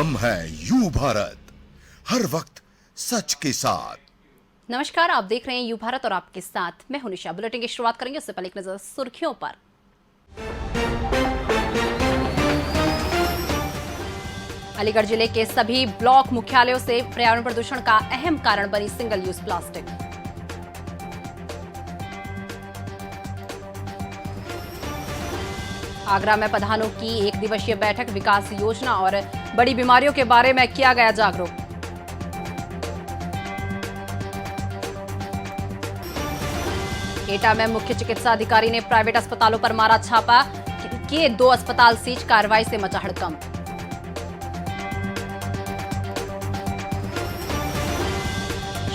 हम हैं यू भारत, हर वक्त सच के साथ। नमस्कार, आप देख रहे हैं यू भारत और आपके साथ मैं हूं निशा। बुलेटिन की शुरुआत करेंगे उससे पहले एक नजर सुर्खियों पर। अलीगढ़ जिले के सभी ब्लॉक मुख्यालयों से पर्यावरण प्रदूषण का अहम कारण बनी सिंगल यूज प्लास्टिक। आगरा में प्रधानों की एक दिवसीय बैठक, विकास योजना और बड़ी बीमारियों के बारे में किया गया जागरूक। एटा में मुख्य चिकित्सा अधिकारी ने प्राइवेट अस्पतालों पर मारा छापा, किए 2 अस्पताल सीज, कार्रवाई से मचा हड़कंप।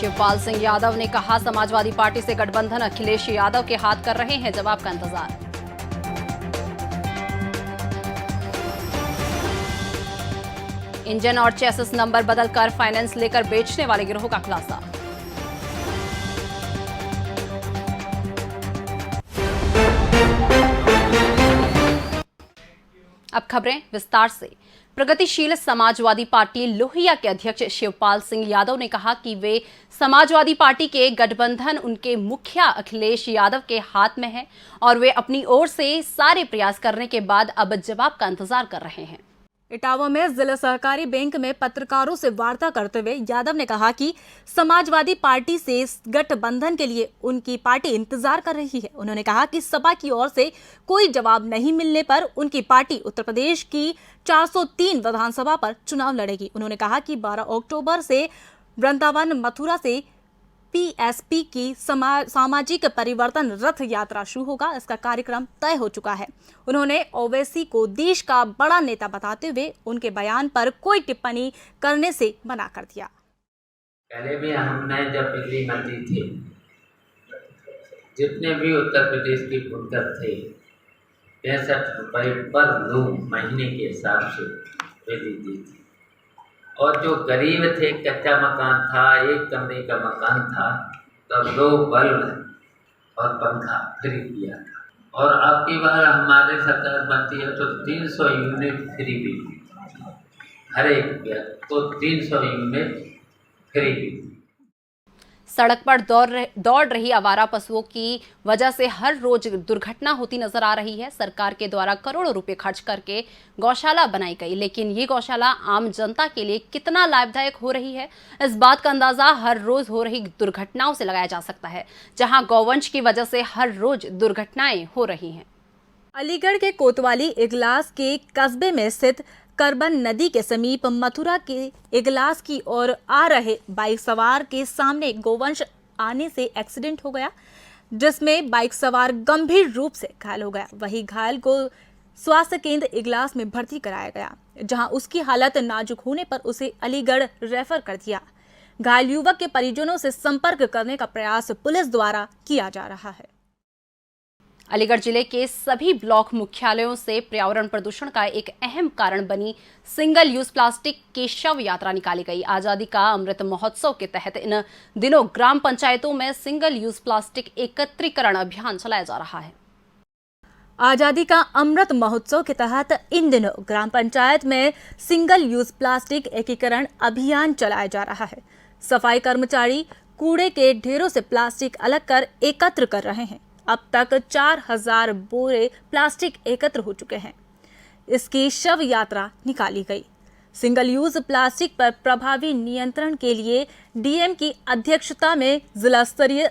शिवपाल सिंह यादव ने कहा, समाजवादी पार्टी से गठबंधन अखिलेश यादव के हाथ कर रहे हैं जवाब का इंतजार। इंजन और चेसिस नंबर बदलकर फाइनेंस लेकर बेचने वाले गिरोह का खुलासा। अब खबरें विस्तार से। प्रगतिशील समाजवादी पार्टी लोहिया के अध्यक्ष शिवपाल सिंह यादव ने कहा कि वे समाजवादी पार्टी के गठबंधन उनके मुखिया अखिलेश यादव के हाथ में है और वे अपनी ओर से सारे प्रयास करने के बाद अब जवाब का इंतजार कर रहे हैं। इटावा में जिला सहकारी बैंक में पत्रकारों से वार्ता करते हुए यादव ने कहा कि समाजवादी पार्टी से गठबंधन के लिए उनकी पार्टी इंतजार कर रही है। उन्होंने कहा कि सपा की ओर से कोई जवाब नहीं मिलने पर उनकी पार्टी उत्तर प्रदेश की 403 विधानसभा पर चुनाव लड़ेगी। उन्होंने कहा कि 12 अक्टूबर से वृंदावन मथुरा से पीएसपी की सामाजिक परिवर्तन रथ यात्रा शुरू होगा। इसका कार्यक्रम तय हो चुका है। उन्होंने ओवैसी को देश का बड़ा नेता बताते हुए उनके बयान पर कोई टिप्पणी करने से मना कर दिया। पहले भी हमने जब बिजली मंत्री थे, जितने भी उत्तर प्रदेश के बुनकर थे, 65 रुपये पर लोग महीने के हिसाब से बिजली दी थी। और जो गरीब थे, कच्चा मकान था, एक कमरे का मकान था, तो 2 बल्ब और पंखा फ्री किया था। और अब की बार हमारे सरकार बनती है तो 300 यूनिट फ्री बिजली, हर एक व्यक्ति को 300 यूनिट फ्री बिजली। सड़क पर दौड़ रही आवारा पशुओं की वजह से हर रोज दुर्घटना होती नजर आ रही है। सरकार के द्वारा करोड़ों रुपए खर्च करके गौशाला बनाई गई, लेकिन ये गौशाला आम जनता के लिए कितना लाभदायक हो रही है, इस बात का अंदाजा हर रोज हो रही दुर्घटनाओं से लगाया जा सकता है, जहां गौवंश की वजह से हर रोज दुर्घटनाएं हो रही हैं। अलीगढ़ के कोतवाली इगलास के कस्बे में स्थित करबन नदी के समीप मथुरा के इगलास की ओर आ रहे बाइक सवार के सामने गोवंश आने से एक्सीडेंट हो गया, जिसमें बाइक सवार गंभीर रूप से घायल हो गया। वहीं घायल को स्वास्थ्य केंद्र इगलास में भर्ती कराया गया, जहां उसकी हालत नाजुक होने पर उसे अलीगढ़ रेफर कर दिया। घायल युवक के परिजनों से संपर्क करने का प्रयास पुलिस द्वारा किया जा रहा है। अलीगढ़ जिले के सभी ब्लॉक मुख्यालयों से पर्यावरण प्रदूषण का एक अहम कारण बनी सिंगल यूज प्लास्टिक की शव यात्रा निकाली गई। आजादी का अमृत महोत्सव के तहत इन दिनों ग्राम पंचायतों में सिंगल यूज प्लास्टिक एकत्रीकरण अभियान चलाया जा रहा है। आजादी का अमृत महोत्सव के तहत इन दिनों ग्राम पंचायत में सिंगल यूज प्लास्टिक एकीकरण अभियान चलाया जा रहा है। सफाई कर्मचारी कूड़े के ढेरों से प्लास्टिक अलग कर एकत्र कर रहे हैं। अब तक 4000 बोरे प्लास्टिक एकत्र हो चुके हैं। इसकी शव यात्रा निकाली गई। सिंगल यूज प्लास्टिक पर प्रभावी नियंत्रण के लिए डीएम की अध्यक्षता में जिला स्तरीय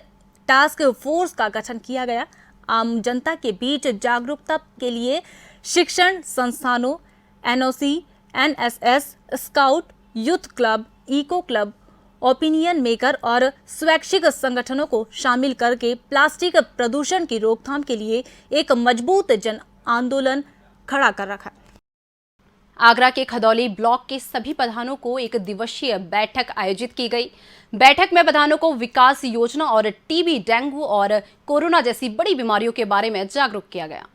टास्क फोर्स का गठन किया गया। आम जनता के बीच जागरूकता के लिए शिक्षण संस्थानों, NOC, NSS, scout, youth club, eco club, opinion maker और स्वैच्छिक संगठनों को शामिल करके प्लास्टिक प्रदूषण की रोकथाम के लिए एक मजबूत जन आंदोलन खड़ा कर रखा। आगरा के खदौली ब्लॉक के सभी प्रधानों को एक दिवसीय बैठक आयोजित की गई। बैठक में प्रधानों को विकास योजना और टीबी, डेंगू और कोरोना जैसी बड़ी बीमारियों के बारे में जागरूक किया गया।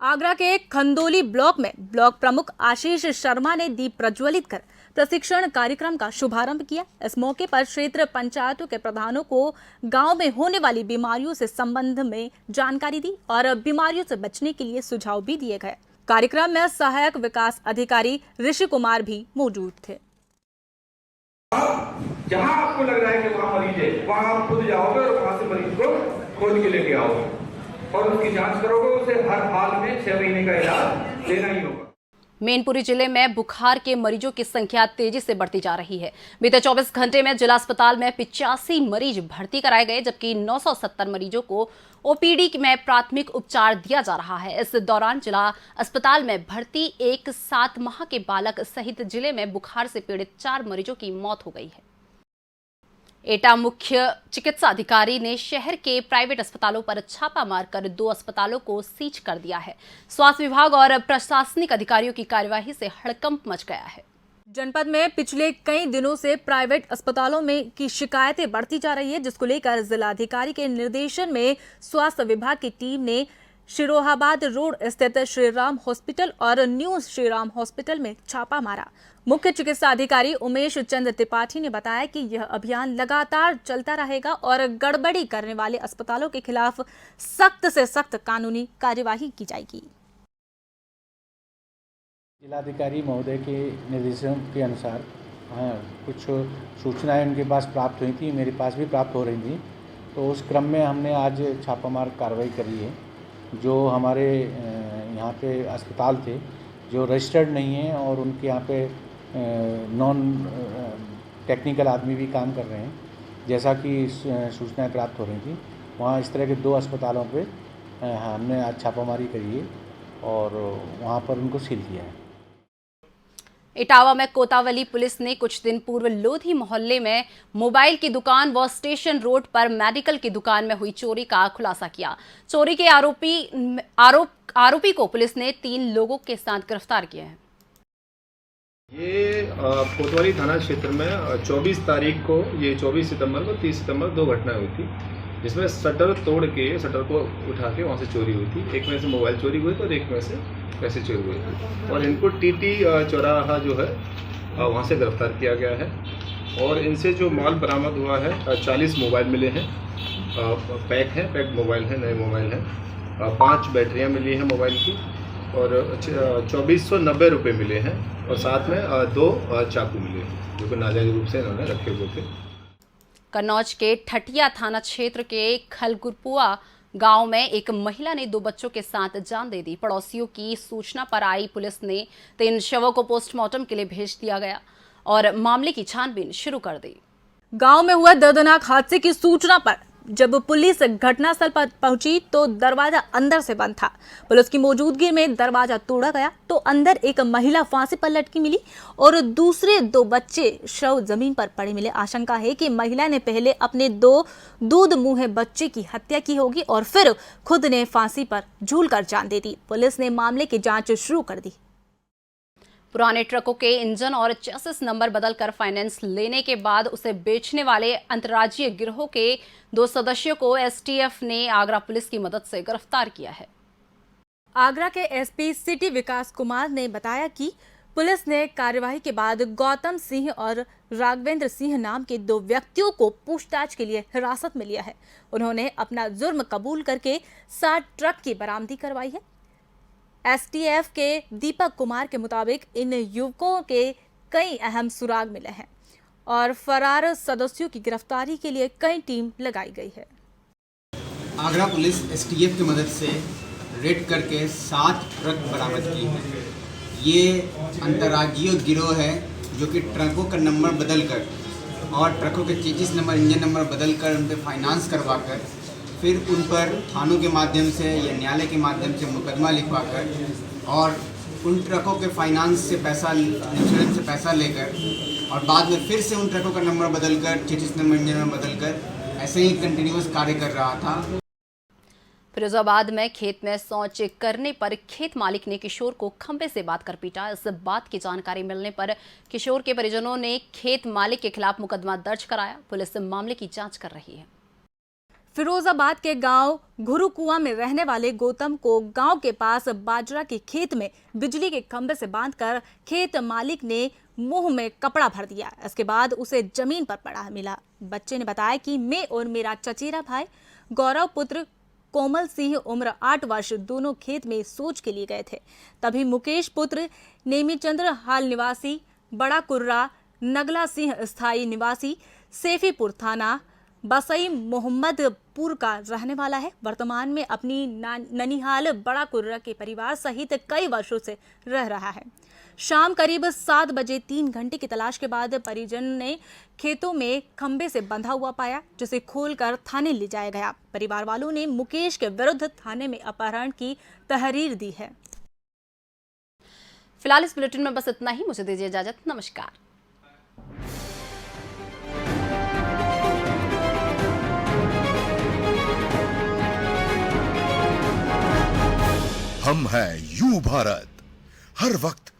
आगरा के खंदौली ब्लॉक में ब्लॉक प्रमुख आशीष शर्मा ने दीप प्रज्वलित कर प्रशिक्षण कार्यक्रम का शुभारंभ किया। इस मौके पर क्षेत्र पंचायतों के प्रधानों को गांव में होने वाली बीमारियों से संबंध में जानकारी दी और बीमारियों से बचने के लिए सुझाव भी दिए गए। कार्यक्रम में सहायक विकास अधिकारी ऋषि कुमार भी मौजूद थे। जहां आपको लग रहा है कि वहां मरीज है, वहां आप खुद जाओगे और वहां से मरीज को खोज के लेके आओगे और उसकी जांच करोगे। उसे हर हाल में 6 महीने का इलाज लेना ही होगा। मैनपुरी जिले में बुखार के मरीजों की संख्या तेजी से बढ़ती जा रही है। बीते 24 घंटे में जिला अस्पताल में 85 मरीज भर्ती कराए गए, जबकि 970 मरीजों को ओपीडी में प्राथमिक उपचार दिया जा रहा है। इस दौरान जिला अस्पताल में भर्ती एक 7 माह के बालक सहित जिले में बुखार से पीड़ित 4 मरीजों की मौत हो गई है। एटा मुख्य चिकित्सा अधिकारी ने शहर के प्राइवेट अस्पतालों पर छापा मारकर 2 अस्पतालों को सीज कर दिया है। स्वास्थ्य विभाग और प्रशासनिक अधिकारियों की कार्यवाही से हड़कंप मच गया है। जनपद में पिछले कई दिनों से प्राइवेट अस्पतालों में की शिकायतें बढ़ती जा रही है, जिसको लेकर जिलाधिकारी के निर्देशन में स्वास्थ्य विभाग की टीम ने शिरोहाबाद रोड स्थित श्रीराम हॉस्पिटल और न्यू श्रीराम हॉस्पिटल में छापा मारा। मुख्य चिकित्सा अधिकारी उमेश चंद्र त्रिपाठी ने बताया कि यह अभियान लगातार चलता रहेगा और गड़बड़ी करने वाले अस्पतालों के खिलाफ सख्त से सख्त कानूनी कार्यवाही की जाएगी। जिलाधिकारी महोदय के निर्देशों के अनुसार कुछ सूचनाएं उनके पास प्राप्त हुई थी, मेरे पास भी प्राप्त हो रही थी, तो उस क्रम में हमने आज छापामार कार्रवाई करी है। जो हमारे यहाँ पे अस्पताल थे जो रजिस्टर्ड नहीं हैं और उनके यहाँ पे नॉन टेक्निकल आदमी भी काम कर रहे हैं, जैसा कि सूचनाएं प्राप्त हो रही थी, वहाँ इस तरह के 2 अस्पतालों पे हमने आज छापामारी करी है और वहाँ पर उनको सील किया है। इटावा में कोतावली पुलिस ने कुछ दिन पूर्व लोधी मोहल्ले में मोबाइल की दुकान व स्टेशन रोड पर मेडिकल की दुकान में हुई चोरी का खुलासा किया। चोरी के आरोपी को पुलिस ने 3 लोगों के साथ गिरफ्तार किया है। ये कोतवाली थाना क्षेत्र में 24 तारीख को, ये 24 सितंबर को 30 सितंबर 2 घटनाएं हुई थी, जिसमें शटर तोड़ के शटर को उठा के वहाँ से चोरी हुई थी। एक में से मोबाइल चोरी हुई थी और एक में से पैसे चोरी हुए थे और इनको टीटी चौराहा जो है वहाँ से गिरफ्तार किया गया है और इनसे जो माल बरामद हुआ है 40 मोबाइल मिले हैं, पैक्ड मोबाइल हैं, नए मोबाइल हैं, 5 बैटरियाँ मिली हैं मोबाइल की और 2490 रुपये मिले हैं और साथ में 2 चाकू मिले हैं जो कि नाजायज रूप से इन्होंने रखे हुए थे। कन्नौज के ठठिया थाना क्षेत्र के खलगुरपुआ गांव में एक महिला ने 2 बच्चों के साथ जान दे दी। पड़ोसियों की सूचना पर आई पुलिस ने 3 शवों को पोस्टमार्टम के लिए भेज दिया गया और मामले की छानबीन शुरू कर दी। गांव में हुआ दर्दनाक हादसे की सूचना पर जब पुलिस घटनास्थल पर पहुंची तो दरवाजा अंदर से बंद था। पुलिस की मौजूदगी में दरवाजा तोड़ा गया तो अंदर एक महिला फांसी पर लटकी मिली और दूसरे 2 बच्चे शव जमीन पर पड़े मिले। आशंका है कि महिला ने पहले अपने 2 दूध मुंहे बच्चे की हत्या की होगी और फिर खुद ने फांसी पर झूलकर जान दे दी। पुलिस ने मामले की जांच शुरू कर दी। पुराने ट्रकों के इंजन और चेसिस नंबर बदलकर फाइनेंस लेने के बाद उसे बेचने वाले अंतर्राज्यीय गिरोह के 2 सदस्यों को एसटीएफ ने आगरा पुलिस की मदद से गिरफ्तार किया है। आगरा के एसपी सिटी विकास कुमार ने बताया कि पुलिस ने कार्यवाही के बाद गौतम सिंह और राघवेंद्र सिंह नाम के 2 व्यक्तियों को पूछताछ के लिए हिरासत में लिया है। उन्होंने अपना जुर्म कबूल करके 60 ट्रक की बरामदी करवाई है। एसटीएफ के दीपक कुमार के मुताबिक इन युवकों के कई अहम सुराग मिले हैं और फरार सदस्यों की गिरफ्तारी के लिए कई टीम लगाई गई है। आगरा पुलिस एसटीएफ की मदद से रेड करके 7 ट्रक बरामद की है। ये अंतर्राज्यीय गिरोह है जो कि ट्रकों का नंबर बदलकर और ट्रकों के चेसिस नंबर, इंजन नंबर बदलकर उन पर फाइनेंस करवाकर फिर उन पर थानों के माध्यम से या न्यायालय के माध्यम से मुकदमा लिखवाकर और उन ट्रकों के फाइनेंस से पैसा, इंश्योरेंस से पैसा लेकर और बाद में फिर से उन ट्रकों का नंबर बदलकर, चेसिस नंबर, इंजन नंबर बदलकर ऐसे ही कंटिन्यूअस कार्य कर रहा था। फिरोजाबाद में खेत में शौच करने पर खेत मालिक ने किशोर को खंभे से बांध कर पीटा। इस बात की जानकारी मिलने पर किशोर के परिजनों ने खेत मालिक के खिलाफ मुकदमा दर्ज कराया। पुलिस मामले की जांच कर रही है। फिरोजाबाद के गांव घुरुकुआं में रहने वाले गौतम को गांव के पास बाजरा के खेत में बिजली के खंभे से बांधकर खेत मालिक ने मुंह में कपड़ा भर दिया। इसके बाद उसे जमीन पर पड़ा मिला। बच्चे ने बताया कि मैं और मेरा चचेरा भाई गौरव पुत्र कोमल सिंह उम्र 8 वर्ष दोनों खेत में सोच के लिए गए थे। तभी मुकेश पुत्र नेमीचंद्र हाल निवासी, बड़ा कुर्रा नगला सिंह स्थायी निवासी, सेफीपुर थाना बसई मोहम्मदपुर का रहने वाला है। वर्तमान में अपनी ननिहाल बड़ा कुर्रा के परिवार सहित कई वर्षों से रह रहा है। शाम करीब 7 बजे 3 घंटे की तलाश के बाद परिजन ने खेतों में खंबे से बंधा हुआ पाया, जिसे खोलकर थाने ले जाया गया। परिवार वालों ने मुकेश के विरुद्ध थाने में अपहरण की तहरीर दी है। फिलहाल इस बुलेटिन में बस इतना ही। मुझे दीजिए इजाजत। नमस्कार। हम हैं यू भारत, हर वक्त